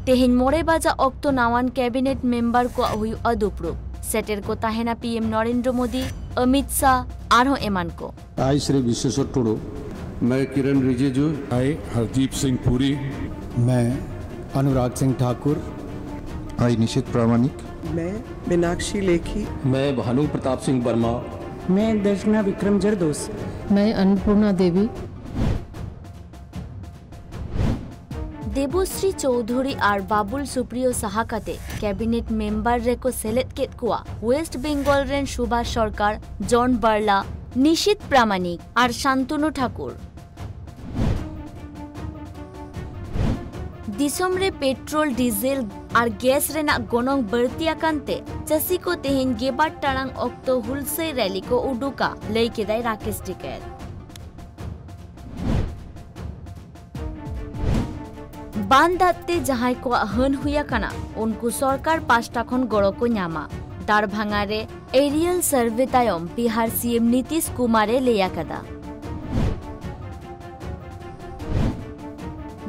तेहेन मोड़े बाजा ऑक्टो नावान कैबिनेट मेंबर को हुई अदुपरू सेटर को ताहेना पीएम नरेंद्र मोदी अमित शाह आरो एमान को आई श्री विश्वेश्वर टुडू, मैं किरण रिजिजू, आई हरदीप सिंह पुरी, मैं अनुराग सिंह ठाकुर, आई निशित प्रामाणिक, मैं मीनाक्षी लेखी, मैं भानु प्रताप सिंह वर्मा, मैं दर्शना विक्रम जरदोस, मैं अन्नपूर्णा देवी। देवश्री चौधरी और बाबुल सुप्रियो साहाकाते कैबिनेट मेंबर रे को सेलेक्ट केत कुआ वेस्ट बेंगल रेन सुभाष सरकार, जॉन बार्ला, निशित प्रामाणिक और शांतनु ठाकुर। दिसम रे पेट्रोल डीजल और गैस रेना गोनोंग बढ़तिया कांते चसी को तेहेन गेबाट टांग ऑक्टो हुलसे रैली को उडुका लई केदाई राकेश टिकैत। बांधाते जहां को हन हुआ कना उनको सरकार पास्टा खन गड़ो को न्यामा दारभांगा रे एरियल सर्वे तायम बिहार सीएम नीतीश कुमारे लेया कदा।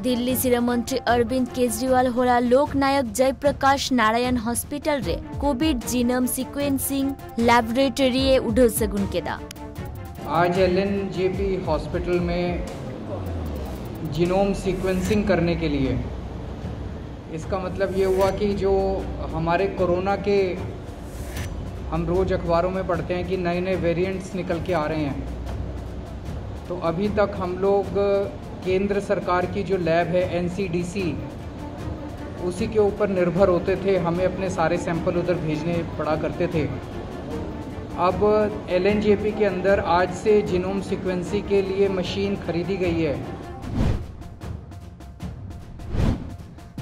दिल्ली सिरा मंत्री अरविंद केजरीवाल होला लोकनायक जयप्रकाश नारायण हॉस्पिटल रे कोविड जीनोम सीक्वेंसिंग लैबोरेटरी ए उधर सगुन केदा। आज एलएनजेपी हॉस्पिटल में जीनोम सीक्वेंसिंग करने के लिए, इसका मतलब ये हुआ कि जो हमारे कोरोना के हम रोज़ अखबारों में पढ़ते हैं कि नए नए वेरिएंट्स निकल के आ रहे हैं, तो अभी तक हम लोग केंद्र सरकार की जो लैब है एनसीडीसी उसी के ऊपर निर्भर होते थे, हमें अपने सारे सैंपल उधर भेजने पड़ा करते थे। अब एलएनजेपी के अंदर आज से जीनोम सीक्वेंसिंग के लिए मशीन खरीदी गई है।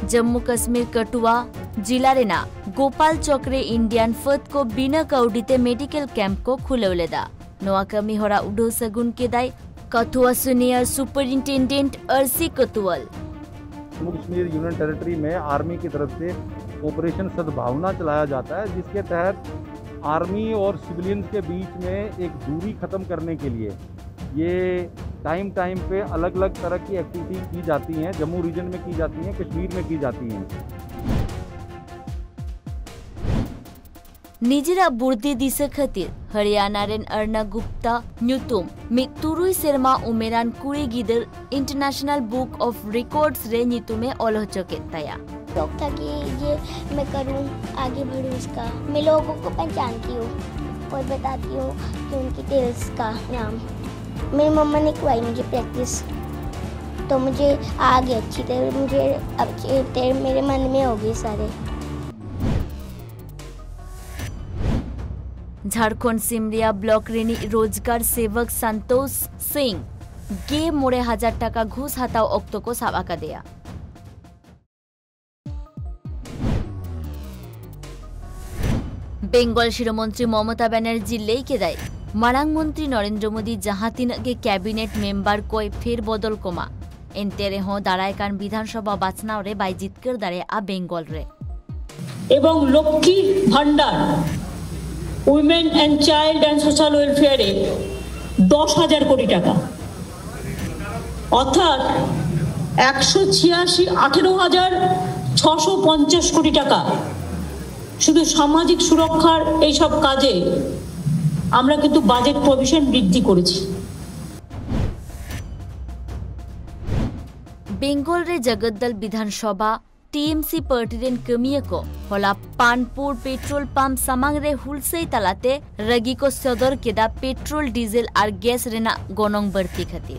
जम्मू कश्मीर कठुआ जिला रेना गोपाल चौकरे इंडियन फर्द को बिना कौडीते मेडिकल कैंप को खुलौलेदा नोआ कमी होरा उडो सगुन के दाई Kathua senior superintendent Arsi कतुवल। Jammu Kashmir union territory में आर्मी की तरफ से ऑपरेशन सद्भावना चलाया जाता है, जिसके तहत आर्मी और सिविलियंस के बीच में एक दूरी खत्म करने के लिए ये टाइम पे अलग अलग तरह की एक्टिविटी की जाती हैं। जम्मू रीजन में की जाती हैं, कश्मीर में की जाती हैं। निजरा बुर्दी दिसे खातिर हरियाणा रेन अर्ना गुप्ता न्यूतुम मितुरुई शर्मा उमेरान कुड़ी गिदर इंटरनेशनल बुक ऑफ रिकॉर्ड्स रे न्यूतुमे ओलोचके तया शौक था कि ये मैं करूं, आगे बढ़ूं इसका। मैं लोगों को पहचानती हूँ और बताती हूँ कि उनकी टेल्स का नाम। मेरी मम्मा ने करवाई मुझे प्रैक्टिस, तो मुझे आ गई अच्छी तरह, मुझे अब मेरे मन में हो गए सारे। झारखंड सिमरिया ब्लॉक रेनी रोजगार सेवक संतोष सिंह गे मोड़े 1000 टाका घूस हाताओ ऑक्टो को सावा का दिया। बेंगल शिरोमंत्री ममता बनर्जी ले के दाई मारांग मंत्री नरेंद्र मोदी जहां तीन के कैबिनेट मेंबर को फेर बदल कोमा एनते रेहो दारायकान विधानसभा बाचनाव रे बाय जितकर दारे आ बेंगल रे एवं Lakshmi Bhandar women and child and social ওয়েলফেয়ারে 10,000 কোটি টাকা, অর্থাৎ 18,650 কোটি টাকা শুধু সামাজিক সুরক্ষার এই সব কাজে আমরা কিন্তু বাজেট প্রভিশন বৃদ্ধি করেছি। बेंगल रे जगद्दल विधानसभा टीएमसी पार्टी कमिया को होला पानपुर पेट्रोल पंप सामांग रे हुलसई तलाते रगी को सदर केदा पेट्रोल डीजल और गैस रेना गोनोंग बढ़ती खातिर